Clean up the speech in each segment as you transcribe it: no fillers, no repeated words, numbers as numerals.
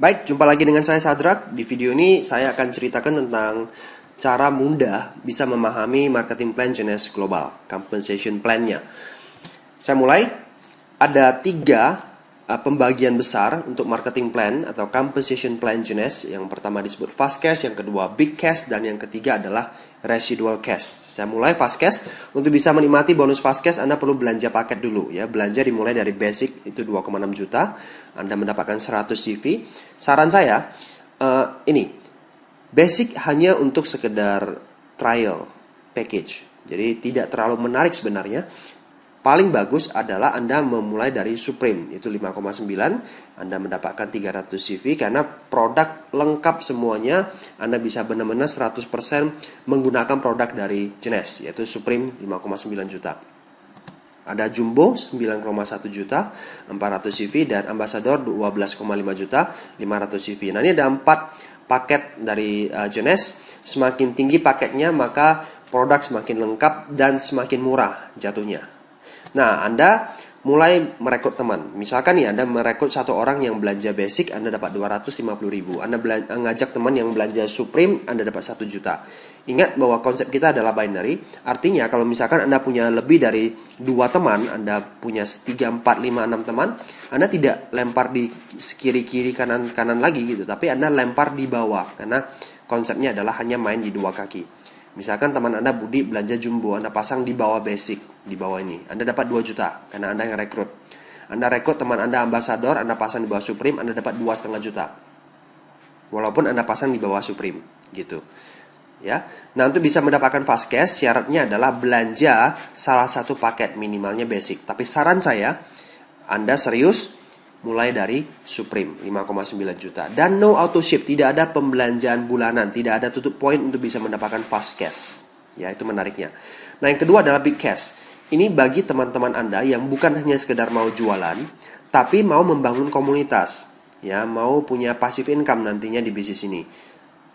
Baik, jumpa lagi dengan saya Sadrak. Di video ini saya akan ceritakan tentang cara mudah bisa memahami marketing plan jenis global, compensation plan-nya. Saya mulai, ada tiga pembagian besar untuk marketing plan atau compensation plan jenis. Yang pertama disebut fast cash, yang kedua big cash, dan yang ketiga adalah residual cash. Saya mulai fast cash. Untuk bisa menikmati bonus fast cash, Anda perlu belanja paket dulu ya. Belanja dimulai dari basic itu 2,6 juta. Anda mendapatkan 100 CV. Saran saya ini basic hanya untuk sekedar trial package. Jadi tidak terlalu menarik sebenarnya. Paling bagus adalah Anda memulai dari Supreme, itu 5,9. Anda mendapatkan 300 CV karena produk lengkap semuanya. Anda bisa benar-benar 100% menggunakan produk dari jenis, yaitu Supreme 5,9 juta. Ada Jumbo 9,1 juta 400 CV, dan Ambassador 12,5 juta 500 CV. Nah, ini ada 4 paket dari jenis. Semakin tinggi paketnya, maka produk semakin lengkap dan semakin murah jatuhnya. Nah, Anda mulai merekrut teman. Misalkan nih, Anda merekrut satu orang yang belanja basic, Anda dapat 250.000. Anda ngajak teman yang belanja Supreme, Anda dapat 1 juta. Ingat bahwa konsep kita adalah binary. Artinya kalau misalkan Anda punya lebih dari 2 teman, Anda punya 3, 4, 5, 6 teman, Anda tidak lempar di kiri-kiri kanan-kanan lagi gitu, tapi Anda lempar di bawah, karena konsepnya adalah hanya main di 2 kaki. Misalkan teman Anda Budi belanja Jumbo, Anda pasang di bawah basic, di bawah ini. Anda dapat 2 juta, karena Anda yang rekrut. Anda rekrut teman Anda Ambassador, Anda pasang di bawah Supreme, Anda dapat 2,5 juta. Walaupun Anda pasang di bawah Supreme, gitu. Ya. Nah, untuk bisa mendapatkan fast cash, syaratnya adalah belanja salah satu paket, minimalnya basic. Tapi saran saya, Anda serius, mulai dari Supreme 5,9 juta. Dan no auto ship, tidak ada pembelanjaan bulanan, tidak ada tutup poin untuk bisa mendapatkan fast cash. Ya, itu menariknya. Nah, yang kedua adalah big cash. Ini bagi teman-teman Anda yang bukan hanya sekedar mau jualan, tapi mau membangun komunitas. Ya, mau punya passive income nantinya di bisnis ini.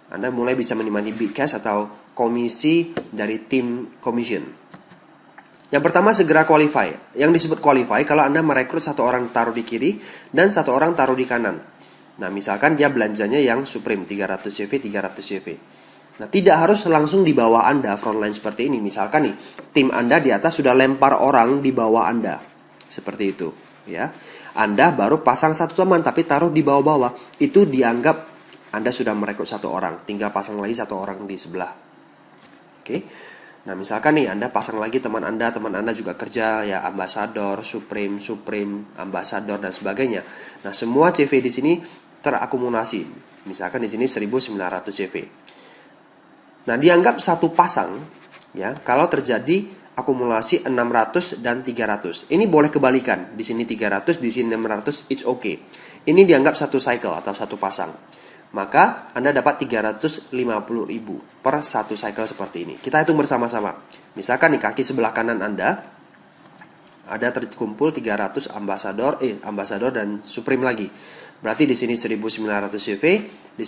Anda mulai bisa menikmati big cash atau komisi dari tim commission. Yang pertama, segera qualify. Yang disebut qualify, kalau Anda merekrut satu orang taruh di kiri dan satu orang taruh di kanan. Nah, misalkan dia belanjanya yang Supreme 300 CV, 300 CV. Nah, tidak harus langsung di bawah Anda frontline seperti ini. Misalkan nih, tim Anda di atas sudah lempar orang di bawah Anda. Seperti itu, ya. Anda baru pasang satu teman tapi taruh di bawah-bawah. Itu dianggap Anda sudah merekrut satu orang, tinggal pasang lagi satu orang di sebelah. Oke. Nah, misalkan nih Anda pasang lagi teman Anda juga kerja ya Ambassador, Supreme, Ambassador dan sebagainya. Nah, semua CV di sini terakumulasi. Misalkan di sini 1900 CV. Nah, dianggap satu pasang ya kalau terjadi akumulasi 600 dan 300. Ini boleh kebalikan. Di sini 300, di sini 600, it's okay. Ini dianggap satu cycle atau satu pasang. Maka Anda dapat 350.000 per satu cycle seperti ini. Kita hitung bersama-sama. Misalkan di kaki sebelah kanan Anda ada terkumpul 300 Ambassador dan Supreme lagi. Berarti di sini 1900 CV, di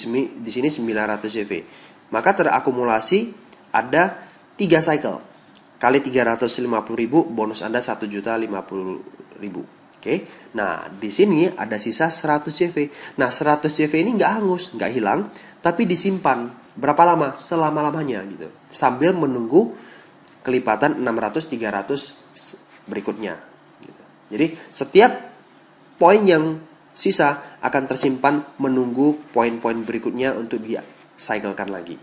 sini 900 CV. Maka terakumulasi ada 3 cycle. Kali 350.000, bonus Anda 1.050.000. Oke, nah di sini ada sisa 100 CV. Nah, 100 CV ini nggak hangus, nggak hilang, tapi disimpan berapa lama? Selama-lamanya gitu. Sambil menunggu kelipatan 600, 300 berikutnya. Gitu. Jadi setiap poin yang sisa akan tersimpan menunggu poin-poin berikutnya untuk di-cyclekan lagi.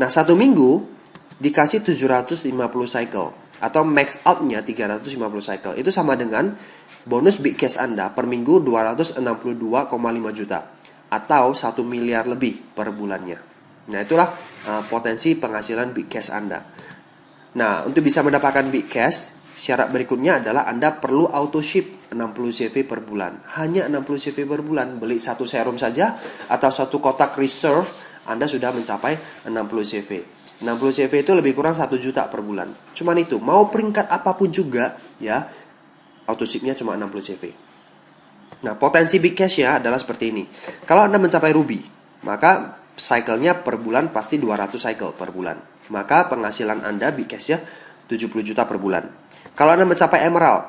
Nah, 1 minggu dikasih 750 cycle atau max out-nya 350 cycle. Itu sama dengan bonus big cash Anda per minggu 262,5 juta atau 1 miliar lebih per bulannya. Nah, itulah potensi penghasilan big cash Anda. Nah, untuk bisa mendapatkan big cash, syarat berikutnya adalah Anda perlu auto ship 60 CV per bulan. Hanya 60 CV per bulan. Beli satu serum saja atau satu kotak reserve, Anda sudah mencapai 60 CV. 60 CV itu lebih kurang 1 juta per bulan. Cuman itu, mau peringkat apapun juga ya, auto shipnya cuma 60 CV. Nah, potensi big cash ya adalah seperti ini. Kalau Anda mencapai Ruby, maka cycle-nya per bulan pasti 200 cycle per bulan. Maka penghasilan Anda big cash ya 70 juta per bulan. Kalau Anda mencapai Emerald,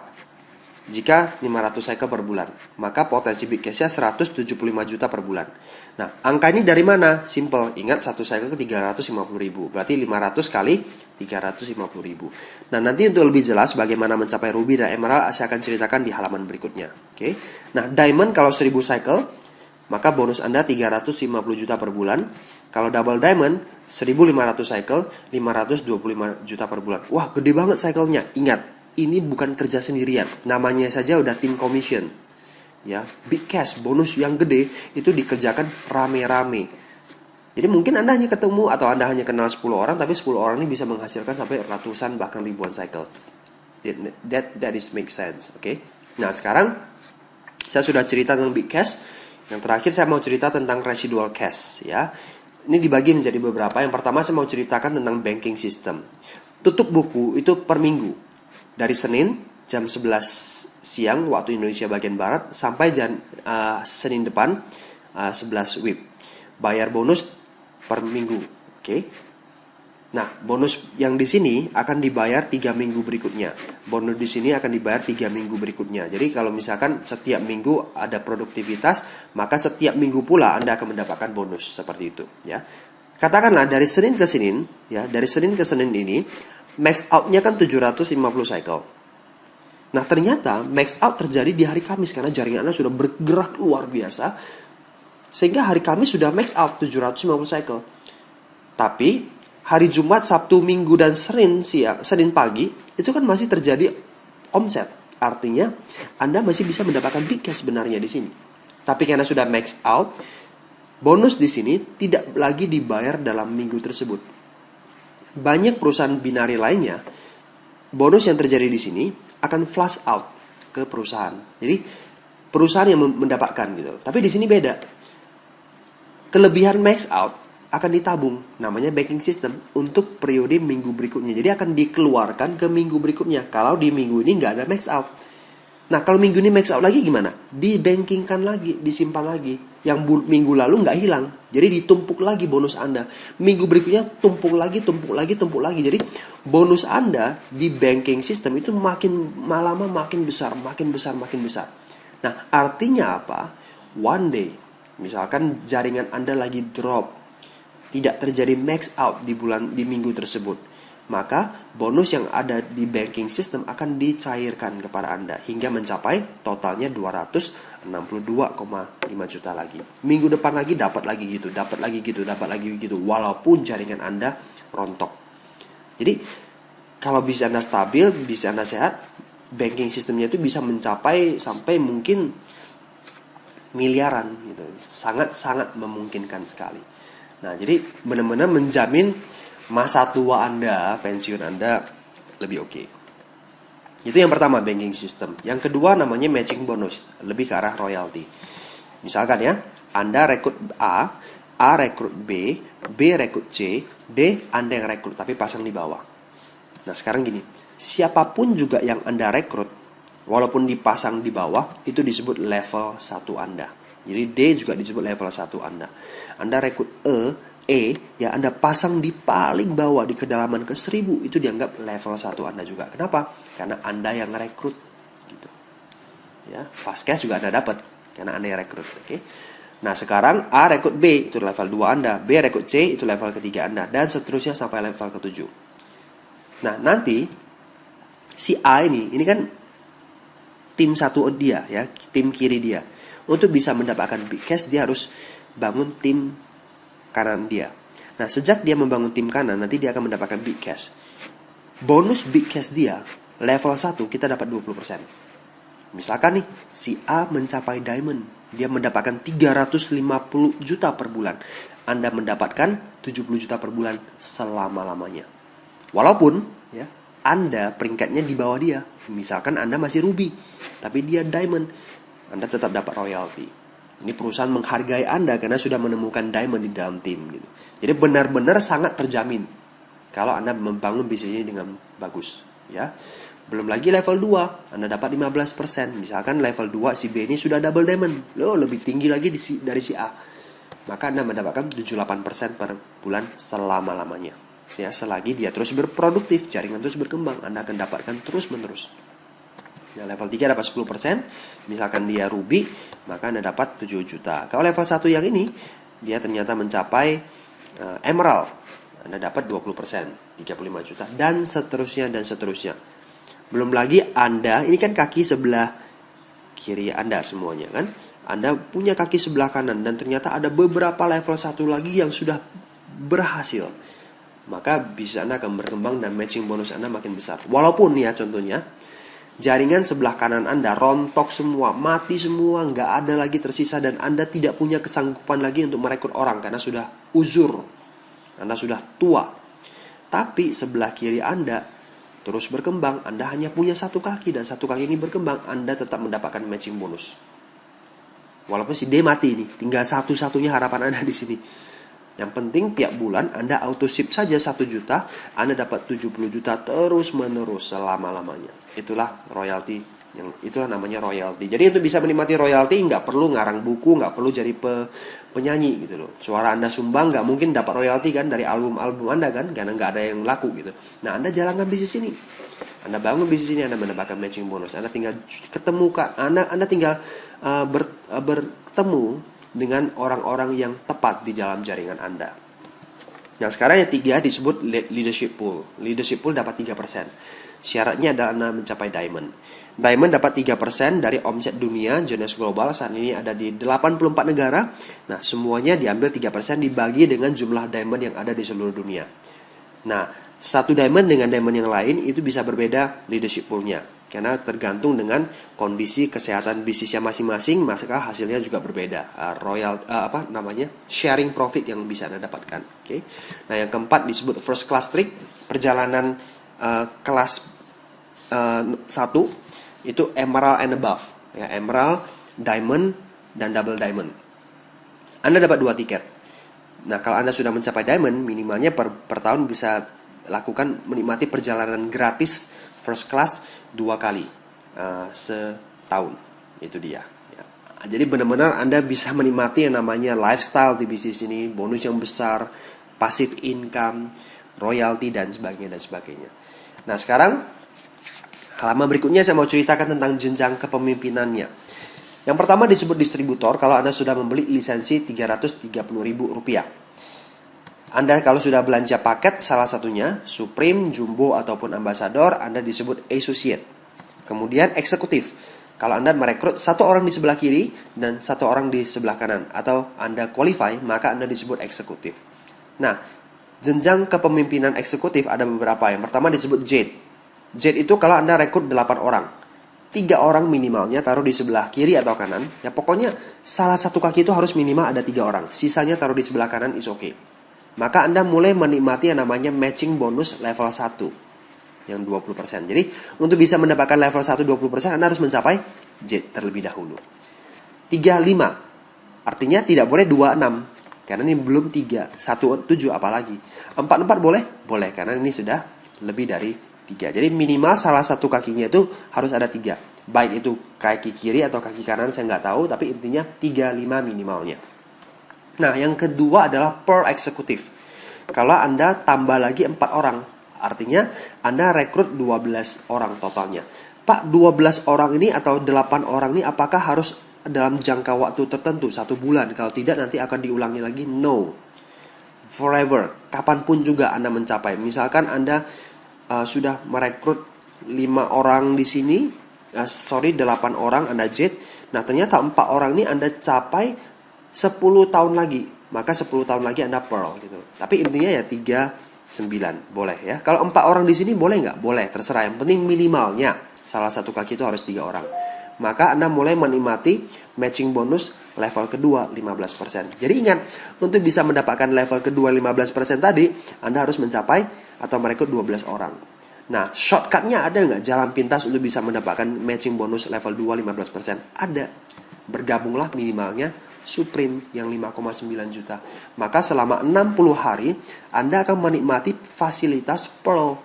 jika 500 cycle per bulan, maka potensi big cashnya 175 juta per bulan. Nah, angka ini dari mana? Simple, ingat satu cycle ke 350 ribu, berarti 500 kali 350 ribu. Nah, nanti untuk lebih jelas bagaimana mencapai ruby dan emerald, saya akan ceritakan di halaman berikutnya. Oke. Nah, diamond kalau 1000 cycle, maka bonus Anda 350 juta per bulan. Kalau double diamond, 1500 cycle, 525 juta per bulan. Wah, gede banget cycle-nya. Ingat, ini bukan kerja sendirian, namanya saja udah tim commission. Ya, big cash, bonus yang gede itu dikerjakan rame-rame. Jadi mungkin Anda hanya ketemu atau Anda hanya kenal 10 orang, tapi 10 orang ini bisa menghasilkan sampai ratusan bahkan ribuan cycle. That is make sense, oke? Nah, sekarang saya sudah cerita tentang big cash. Yang terakhir saya mau cerita tentang residual cash, ya. Ini dibagi menjadi beberapa. Yang pertama saya mau ceritakan tentang banking system. Tutup buku itu per minggu. Dari Senin jam 11 siang waktu Indonesia bagian Barat sampai Senin depan 11 WIB. Bayar bonus per minggu. Oke. Nah, bonus yang di sini akan dibayar 3 minggu berikutnya. Bonus di sini akan dibayar 3 minggu berikutnya. Jadi kalau misalkan setiap minggu ada produktivitas, maka setiap minggu pula Anda akan mendapatkan bonus seperti itu, ya. Katakanlah dari Senin ke Senin, ya, dari Senin ke Senin ini max out-nya kan 750 cycle. Nah, ternyata max out terjadi di hari Kamis karena jaringan Anda sudah bergerak luar biasa. Sehingga hari Kamis sudah max out 750 cycle. Tapi hari Jumat, Sabtu, Minggu dan Senin pagi itu kan masih terjadi omset. Artinya Anda masih bisa mendapatkan big cash sebenarnya di sini. Tapi karena sudah max out, bonus di sini tidak lagi dibayar dalam minggu tersebut. Banyak perusahaan binari lainnya, bonus yang terjadi di sini akan flush out ke perusahaan. Jadi perusahaan yang mendapatkan gitu. Tapi di sini beda. Kelebihan max out akan ditabung, namanya banking system, untuk periode minggu berikutnya. Jadi akan dikeluarkan ke minggu berikutnya. Kalau di minggu ini nggak ada max out. Nah, kalau minggu ini max out lagi gimana? Dibankingkan lagi, disimpan lagi. Yang minggu lalu nggak hilang. Jadi ditumpuk lagi bonus Anda. Minggu berikutnya tumpuk lagi. Jadi bonus Anda di banking system itu makin lama makin besar. Nah, artinya apa? One day, misalkan jaringan Anda lagi drop, tidak terjadi max out di minggu tersebut, maka bonus yang ada di banking system akan dicairkan kepada Anda hingga mencapai totalnya 262,5 juta lagi. Minggu depan lagi dapat lagi gitu, walaupun jaringan Anda rontok. Jadi kalau bisa Anda stabil, bisa Anda sehat, banking systemnya itu bisa mencapai sampai mungkin miliaran gitu. Sangat memungkinkan sekali. Nah, jadi benar-benar menjamin masa tua Anda, pensiun Anda lebih oke. Itu yang pertama, banking system. Yang kedua namanya matching bonus, lebih ke arah royalty. Misalkan ya, Anda rekrut A rekrut B rekrut C, D Anda yang rekrut tapi pasang di bawah. Nah, sekarang gini, siapapun juga yang Anda rekrut, walaupun dipasang di bawah, itu disebut level 1 Anda. Jadi D juga disebut level 1 Anda. Anda rekrut ya Anda pasang di paling bawah di kedalaman ke 1000, itu dianggap level 1 Anda juga. Kenapa? Karena Anda yang rekrut gitu. Ya, fast cash juga Anda dapat karena Anda yang rekrut, oke? Nah, sekarang A rekrut B itu level 2 Anda, B rekrut C itu level ketiga Anda, dan seterusnya sampai level ke-7. Nah, nanti si A ini kan tim satu dia ya, tim kiri dia. Untuk bisa mendapatkan big cash dia harus bangun tim kanan dia. Nah, sejak dia membangun tim kanan, nanti dia akan mendapatkan big cash. Bonus big cash dia level 1 kita dapat 20%. Misalkan nih, si A mencapai diamond, dia mendapatkan 350 juta per bulan. Anda mendapatkan 70 juta per bulan selama-lamanya. Walaupun ya, Anda peringkatnya di bawah dia. Misalkan Anda masih ruby, tapi dia diamond, Anda tetap dapat royalty. Ini perusahaan menghargai Anda karena sudah menemukan diamond di dalam tim gitu. Jadi benar-benar sangat terjamin kalau Anda membangun bisnis ini dengan bagus, ya. Belum lagi level 2, Anda dapat 15%. Misalkan level 2 si B ini sudah double diamond, lebih tinggi lagi dari si A. Maka Anda mendapatkan 78% per bulan selama-lamanya. Ya, selagi dia terus berproduktif, jaringan terus berkembang, Anda akan dapatkan terus-menerus. Nah, level 3 dapat 10%. Misalkan dia ruby, maka Anda dapat 7 juta. Kalau level 1 yang ini, dia ternyata mencapai emerald. Anda dapat 20%, 35 juta. Dan seterusnya, dan seterusnya. Belum lagi Anda, ini kan kaki sebelah kiri Anda semuanya kan. Anda punya kaki sebelah kanan, dan ternyata ada beberapa level 1 lagi yang sudah berhasil. Maka bisa Anda akan berkembang dan matching bonus Anda makin besar. Walaupun ya contohnya, jaringan sebelah kanan Anda rontok semua, mati semua, nggak ada lagi tersisa, dan Anda tidak punya kesanggupan lagi untuk merekrut orang karena sudah uzur, Anda sudah tua. Tapi sebelah kiri Anda terus berkembang, Anda hanya punya satu kaki, dan satu kaki ini berkembang, Anda tetap mendapatkan matching bonus. Walaupun si D mati nih, tinggal satu-satunya harapan Anda di sini. Yang penting tiap bulan Anda auto ship saja 1 juta, Anda dapat 70 juta terus menerus selama-lamanya. Itulah royalty, itulah namanya royalty. Jadi untuk bisa menikmati royalty nggak perlu ngarang buku, nggak perlu jadi penyanyi gitu loh. Suara Anda sumbang nggak mungkin dapat royalty kan dari album-album Anda kan, karena nggak ada yang laku gitu. Nah, Anda jalankan bisnis ini. Anda bangun bisnis ini, Anda mendapatkan matching bonus. Anda tinggal ketemu Anda tinggal bertemu dengan orang-orang yang tepat di dalam jaringan Anda. Nah, sekarang yang 3 disebut leadership pool. Leadership pool dapat 3%. Syaratnya adalah Anda mencapai diamond. Diamond dapat 3% dari omset dunia Genius Global. Saat ini ada di 84 negara. Nah, semuanya diambil 3% dibagi dengan jumlah diamond yang ada di seluruh dunia. Nah, satu diamond dengan diamond yang lain itu bisa berbeda leadership poolnya, karena tergantung dengan kondisi kesehatan bisnisnya masing-masing, maka hasilnya juga berbeda. Sharing profit yang bisa Anda dapatkan. Okay? Nah, yang keempat disebut first class trick, perjalanan kelas 1 itu emerald and above, ya, emerald, diamond, dan double diamond. Anda dapat 2 tiket. Nah, kalau Anda sudah mencapai diamond, minimalnya per tahun bisa lakukan menikmati perjalanan gratis first class 2 kali setahun. Itu dia ya. Jadi benar-benar Anda bisa menikmati yang namanya lifestyle di bisnis ini, bonus yang besar, passive income, royalty, dan sebagainya. Nah, sekarang halaman berikutnya saya mau ceritakan tentang jenjang kepemimpinannya. Yang pertama disebut distributor. Kalau Anda sudah membeli lisensi Rp330.000. Anda kalau sudah belanja paket salah satunya Supreme, Jumbo, ataupun Ambassador, Anda disebut associate. Kemudian eksekutif. Kalau Anda merekrut 1 orang di sebelah kiri dan 1 orang di sebelah kanan, atau Anda qualify, maka Anda disebut eksekutif. Nah, jenjang kepemimpinan eksekutif ada beberapa. Yang pertama disebut Jade. Jade itu kalau Anda rekrut 8 orang, 3 orang minimalnya taruh di sebelah kiri atau kanan. Ya pokoknya salah satu kaki itu harus minimal ada 3 orang. Sisanya taruh di sebelah kanan is okay. Maka Anda mulai menikmati yang namanya matching bonus level 1 yang 20%. Jadi untuk bisa mendapatkan level 1 20%, Anda harus mencapai Jade terlebih dahulu. 35. Artinya tidak boleh 26. Karena ini belum 3. 1, 7 apalagi. 4 boleh? Boleh, karena ini sudah lebih dari 3. Jadi minimal salah satu kakinya itu harus ada 3. Baik itu kaki kiri atau kaki kanan, saya nggak tahu. Tapi intinya 35 minimalnya. Nah, yang kedua adalah per eksekutif. Kalau Anda tambah lagi 4 orang, artinya Anda rekrut 12 orang totalnya. Pak, 12 orang ini atau 8 orang ini apakah harus dalam jangka waktu tertentu, 1 bulan? Kalau tidak nanti akan diulangi lagi? No. Forever. Kapanpun juga Anda mencapai. Misalkan Anda sudah merekrut 5 orang di sini, 8 orang Anda Jade. Nah, ternyata 4 orang ini Anda capai 10 tahun lagi, maka 10 tahun lagi Anda pearl gitu. Tapi intinya ya 39 boleh ya. Kalau 4 orang di sini boleh nggak? Boleh, terserah. Yang penting minimalnya salah satu kaki itu harus 3 orang. Maka Anda mulai menikmati matching bonus level kedua 15%. Jadi ingat, untuk bisa mendapatkan level kedua 15% tadi, Anda harus mencapai atau merekrut 12 orang. Nah, shortcutnya ada nggak? Jalan pintas untuk bisa mendapatkan matching bonus level 2 15%? Ada. Bergabunglah minimalnya Supreme yang 5,9 juta. Maka selama 60 hari Anda akan menikmati fasilitas Pearl.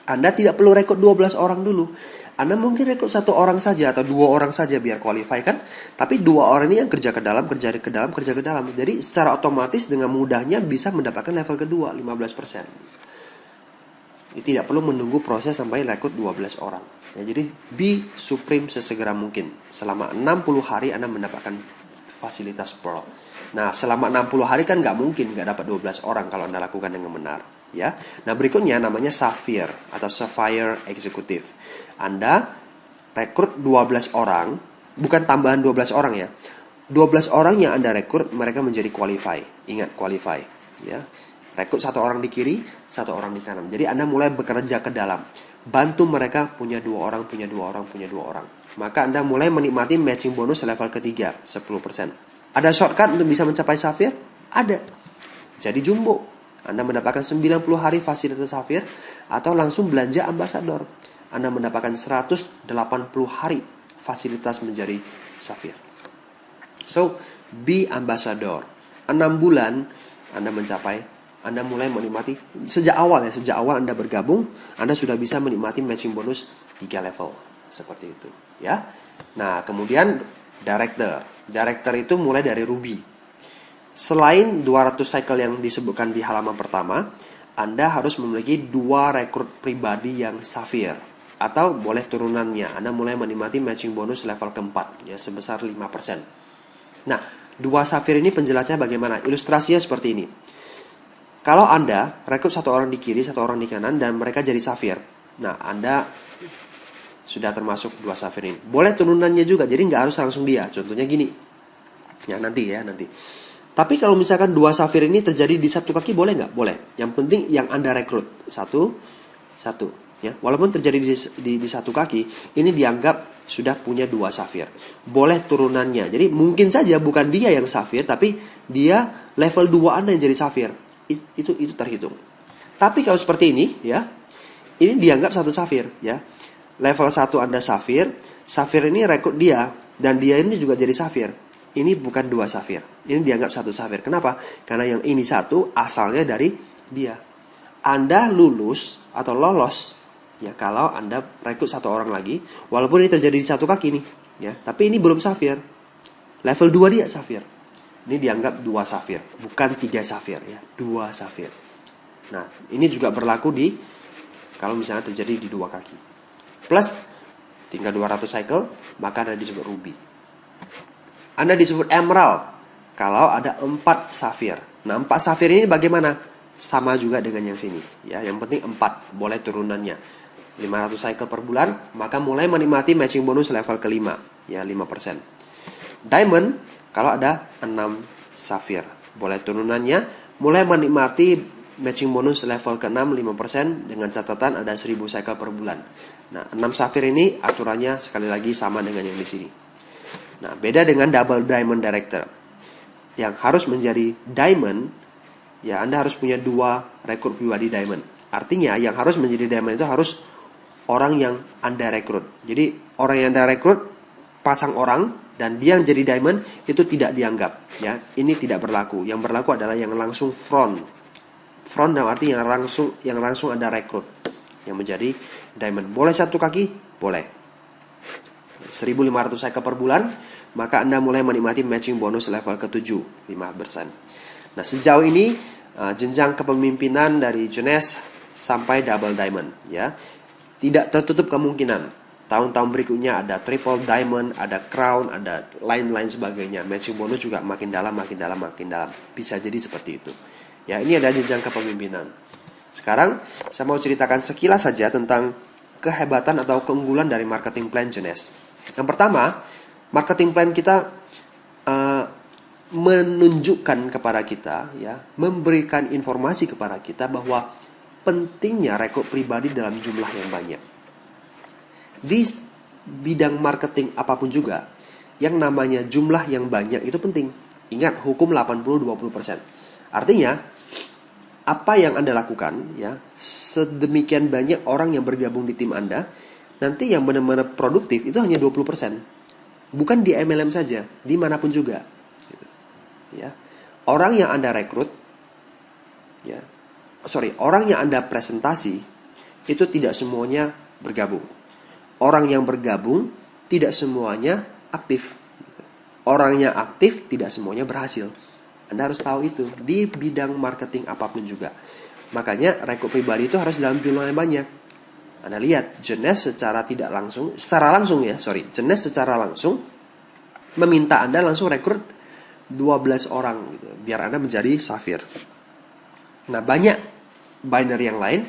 Anda tidak perlu rekrut 12 orang dulu. Anda mungkin rekrut 1 orang saja atau 2 orang saja biar qualify kan. Tapi 2 orang ini yang kerja ke dalam. Jadi secara otomatis dengan mudahnya bisa mendapatkan level kedua 15%. Tidak perlu menunggu proses sampai rekrut 12 orang. Ya, jadi be supreme sesegera mungkin. Selama 60 hari Anda mendapatkan fasilitas Pearl. Nah, selama 60 hari kan nggak mungkin nggak dapat 12 orang kalau Anda lakukan dengan benar. Ya. Nah, berikutnya namanya Sapphire atau Sapphire Executive. Anda rekrut 12 orang, bukan tambahan 12 orang ya. 12 orang yang Anda rekrut, mereka menjadi qualify. Ingat, qualify. Ya. Rekrut satu orang di kiri, satu orang di kanan. Jadi Anda mulai bekerja ke dalam. Bantu mereka punya 2 orang, punya 2 orang, punya 2 orang. Maka Anda mulai menikmati matching bonus level ketiga, 10%. Ada shortcut untuk bisa mencapai Sapphire? Ada. Jadi jumbo. Anda mendapatkan 90 hari fasilitas Sapphire atau langsung belanja ambasador. Anda mendapatkan 180 hari fasilitas menjadi Sapphire. So, be ambassador. 6 bulan Anda mulai menikmati sejak awal Anda bergabung, Anda sudah bisa menikmati matching bonus 3 level seperti itu, ya. Nah, kemudian director itu mulai dari ruby. Selain 200 cycle yang disebutkan di halaman pertama, Anda harus memiliki 2 rekrut pribadi yang Sapphire atau boleh turunannya. Anda mulai menikmati matching bonus level keempat ya sebesar 5%. Nah, 2 Sapphire ini penjelasannya bagaimana? Ilustrasinya seperti ini. Kalau Anda rekrut satu orang di kiri, satu orang di kanan, dan mereka jadi Sapphire. Nah, Anda sudah termasuk 2 Sapphire ini. Boleh turunannya juga, jadi nggak harus langsung dia. Contohnya gini. Ya, nanti. Tapi kalau misalkan 2 Sapphire ini terjadi di satu kaki, boleh nggak? Boleh. Yang penting yang Anda rekrut. Satu. Ya. Walaupun terjadi di satu kaki, ini dianggap sudah punya 2 Sapphire. Boleh turunannya. Jadi mungkin saja bukan dia yang Sapphire, tapi dia level 2 Anda yang jadi Sapphire. Itu terhitung. Tapi kalau seperti ini ya, ini dianggap satu Sapphire ya. Level 1 Anda Sapphire ini rekrut dia dan dia ini juga jadi Sapphire. Ini bukan 2 Sapphire. Ini dianggap satu Sapphire. Kenapa? Karena yang ini satu asalnya dari dia. Anda lulus atau lolos ya kalau Anda rekrut satu orang lagi, walaupun ini terjadi di satu kaki nih ya, tapi ini belum Sapphire. Level 2 dia Sapphire. Ini dianggap 2 Sapphire, bukan 3 Sapphire ya, 2 Sapphire. Nah, ini juga berlaku kalau misalnya terjadi di 2 kaki. Plus tinggal 200 cycle, maka Anda disebut ruby. Anda disebut emerald kalau ada 4 Sapphire. Nah, 4 Sapphire ini bagaimana? Sama juga dengan yang sini ya, yang penting 4, boleh turunannya. 500 cycle per bulan, maka mulai menikmati matching bonus level kelima ya, 5%. Diamond kalau ada 6 Sapphire, boleh turunannya, mulai menikmati matching bonus level ke-6 5% dengan catatan ada 1000 cycle per bulan. Nah, 6 Sapphire ini aturannya sekali lagi sama dengan yang di sini. Nah, beda dengan double diamond director. Yang harus menjadi diamond, ya Anda harus punya 2 rekrut pribadi diamond. Artinya yang harus menjadi diamond itu harus orang yang Anda rekrut. Jadi orang yang Anda rekrut pasang orang dan dia yang jadi diamond itu tidak dianggap ya. Ini tidak berlaku. Yang berlaku adalah yang langsung front dalam arti yang langsung Anda rekrut yang menjadi diamond. Boleh satu kaki? Boleh. 1.500 cycle per bulan, maka Anda mulai menikmati matching bonus level ke-7 5%. Nah, sejauh ini jenjang kepemimpinan dari Jones sampai double diamond ya. Tidak tertutup kemungkinan tahun-tahun berikutnya ada triple diamond, ada crown, ada lain-lain sebagainya. Matching bonus juga makin dalam. Bisa jadi seperti itu. Ya, ini ada jenjang kepemimpinan. Sekarang saya mau ceritakan sekilas saja tentang kehebatan atau keunggulan dari marketing plan Jones. Yang pertama, marketing plan kita menunjukkan kepada kita ya, memberikan informasi kepada kita bahwa pentingnya rekrut pribadi dalam jumlah yang banyak. Di bidang marketing apapun juga, yang namanya jumlah yang banyak itu penting. Ingat, hukum 80-20%. Artinya, apa yang Anda lakukan, ya, sedemikian banyak orang yang bergabung di tim Anda, nanti yang benar-benar produktif itu hanya 20%. Bukan di MLM saja, dimanapun juga. Ya. Orang yang Anda rekrut, orang yang Anda presentasi, itu tidak semuanya bergabung. Orang yang bergabung tidak semuanya aktif. Orang yang aktif tidak semuanya berhasil. Anda harus tahu itu di bidang marketing apapun juga. Makanya rekrut pribadi itu harus dalam jumlah yang banyak. Anda lihat, Jeunesse secara langsung meminta Anda langsung rekrut 12 orang gitu, biar Anda menjadi Safir. Nah, banyak binary yang lain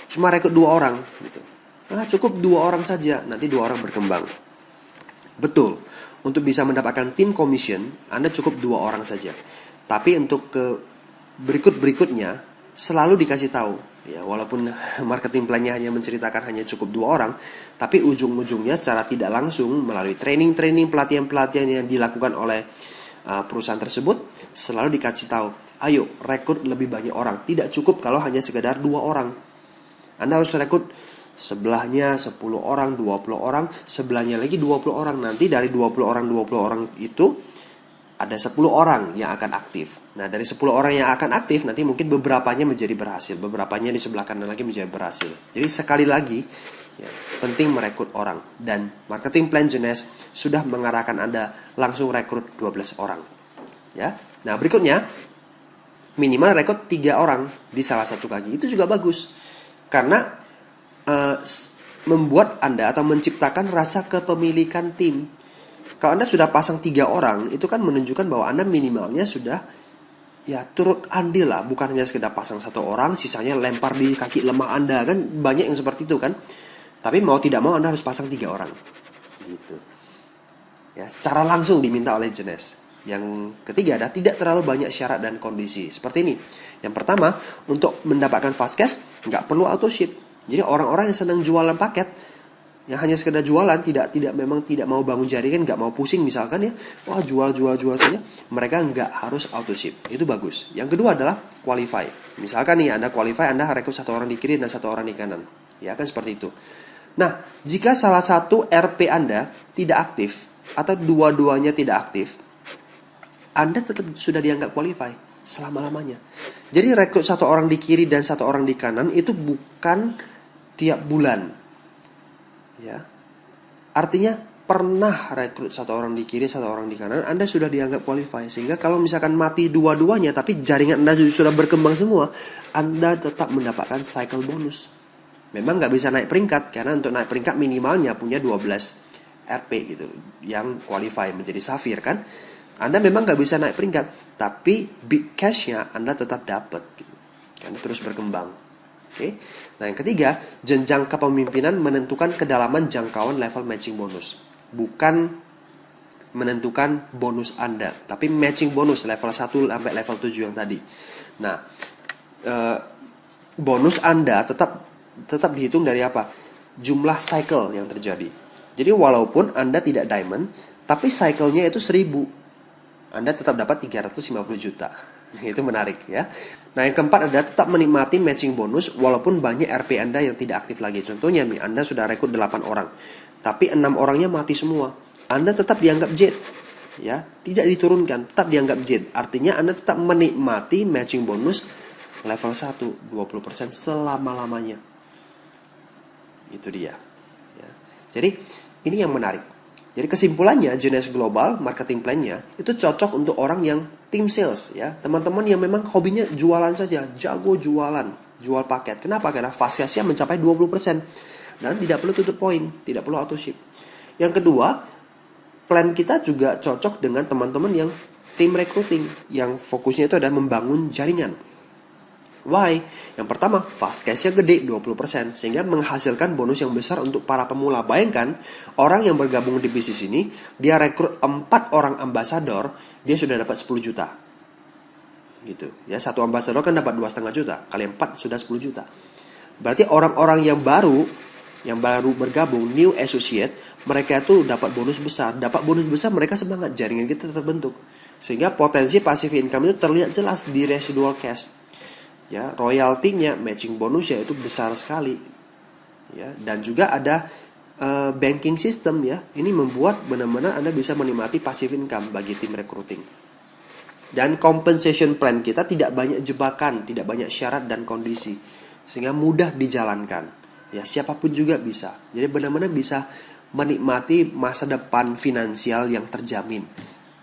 cuma rekrut 2 orang gitu. Nah, cukup 2 orang saja, nanti 2 orang berkembang. Betul, untuk bisa mendapatkan tim commission, Anda cukup 2 orang saja. Tapi untuk ke berikutnya selalu dikasih tahu. Ya, walaupun marketing plan-nya hanya menceritakan hanya cukup 2 orang, tapi ujung-ujungnya secara tidak langsung melalui training-training, pelatihan-pelatihan yang dilakukan oleh perusahaan tersebut selalu dikasih tahu, ayo rekrut lebih banyak orang. Tidak cukup kalau hanya sekedar 2 orang. Anda harus rekrut sebelahnya 10 orang, 20 orang, sebelahnya lagi 20 orang. Nanti dari 20 orang itu ada 10 orang yang akan aktif. Nah, dari 10 orang yang akan aktif, nanti mungkin beberapanya menjadi berhasil, beberapanya di sebelah kanan lagi menjadi berhasil. Jadi sekali lagi, ya, penting merekrut orang. Dan marketing plan Jeunesse sudah mengarahkan Anda langsung rekrut 12 orang. Ya. Nah, berikutnya, minimal rekrut 3 orang di salah satu kaki. Itu juga bagus. Karena membuat Anda atau menciptakan rasa kepemilikan tim. Kalau Anda sudah pasang 3 orang, itu kan menunjukkan bahwa Anda minimalnya sudah ya turut andil lah, bukan hanya sekedar pasang 1 orang, sisanya lempar di kaki lemah Anda, kan banyak yang seperti itu kan. Tapi mau tidak mau Anda harus pasang 3 orang. Gitu. Ya, secara langsung diminta oleh Jeunesse. Yang ketiga adalah tidak terlalu banyak syarat dan kondisi. Seperti ini. Yang pertama, untuk mendapatkan fast cash nggak perlu auto ship. Jadi orang-orang yang senang jualan paket, yang hanya sekedar jualan, tidak mau bangun jaringan, nggak mau pusing misalkan ya, wah jual saja, mereka nggak harus auto ship. Itu bagus. Yang kedua adalah qualify. Misalkan nih Anda qualify, Anda rekrut 1 orang di kiri dan 1 orang di kanan, ya kan seperti itu. Nah, jika salah satu RP Anda tidak aktif atau dua-duanya tidak aktif, Anda tetap sudah dianggap qualify selama-lamanya. Jadi rekrut 1 orang di kiri dan 1 orang di kanan itu bukan tiap bulan. Ya. Artinya pernah rekrut 1 orang di kiri, 1 orang di kanan, Anda sudah dianggap qualify. Sehingga kalau misalkan mati dua-duanya, tapi jaringan Anda sudah berkembang semua, Anda tetap mendapatkan cycle bonus. Memang nggak bisa naik peringkat, karena untuk naik peringkat minimalnya punya 12 RP gitu, yang qualify menjadi Safir kan. Anda memang nggak bisa naik peringkat, tapi big cash-nya Anda tetap dapat gitu. Anda terus berkembang. Oke. Nah, yang ketiga, jenjang kepemimpinan menentukan kedalaman jangkauan level matching bonus. Bukan menentukan bonus Anda, tapi matching bonus level 1 sampai level 7 yang tadi. Nah, bonus Anda tetap dihitung dari apa? Jumlah cycle yang terjadi. Jadi walaupun Anda tidak diamond, tapi cycle-nya itu 1000, Anda tetap dapat 350 juta. Itu menarik ya. Nah, yang keempat adalah tetap menikmati matching bonus walaupun banyak RP Anda yang tidak aktif lagi. Contohnya nih, Anda sudah rekrut 8 orang, tapi 6 orangnya mati semua. Anda tetap dianggap jet. Ya, tidak diturunkan, tetap dianggap jet. Artinya Anda tetap menikmati matching bonus level 1 20% selama-lamanya. Itu dia. Ya. Jadi, ini yang menarik. Jadi kesimpulannya, Jeunesse Global marketing plan-nya itu cocok untuk orang yang tim sales ya. Teman-teman yang memang hobinya jualan saja, jago jualan, jual paket. Kenapa? Karena fast cash-nya mencapai 20% dan tidak perlu tutup poin, tidak perlu auto ship. Yang kedua, plan kita juga cocok dengan teman-teman yang tim recruiting yang fokusnya itu adalah membangun jaringan. Why? Yang pertama, fast cash-nya gede 20%, sehingga menghasilkan bonus yang besar untuk para pemula. Bayangkan, orang yang bergabung di bisnis ini, dia rekrut 4 orang ambasador, dia sudah dapat 10 juta. Gitu. Ya, 1 ambasador kan dapat 2,5 juta, kali 4 sudah 10 juta. Berarti orang-orang yang baru bergabung, new associate, mereka itu dapat bonus besar. Dapat bonus besar, mereka semangat, jaringan kita terbentuk. Sehingga potensi passive income itu terlihat jelas di residual cash. Ya, royaltinya, matching bonusnya itu besar sekali. Ya, dan juga ada banking system ya. Ini membuat benar-benar Anda bisa menikmati passive income bagi tim recruiting. Dan compensation plan kita tidak banyak jebakan, tidak banyak syarat dan kondisi, sehingga mudah dijalankan. Ya, siapapun juga bisa. Jadi benar-benar bisa menikmati masa depan finansial yang terjamin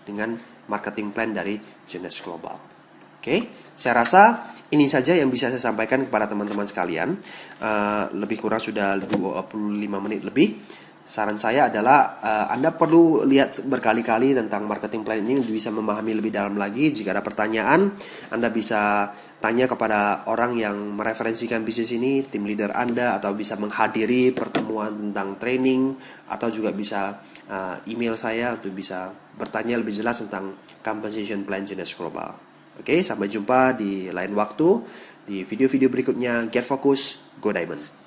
dengan marketing plan dari Jeunesse Global. Oke, saya rasa Ini saja yang bisa saya sampaikan kepada teman-teman sekalian. Lebih kurang sudah 25 menit lebih. Saran saya adalah Anda perlu lihat berkali-kali tentang marketing plan ini untuk bisa memahami lebih dalam lagi. Jika ada pertanyaan, Anda bisa tanya kepada orang yang mereferensikan bisnis ini, tim leader Anda, atau bisa menghadiri pertemuan tentang training, atau juga bisa email saya untuk bisa bertanya lebih jelas tentang compensation plan Genius Global. Oke, sampai jumpa di lain waktu di video-video berikutnya. Get Focus, Go Diamond.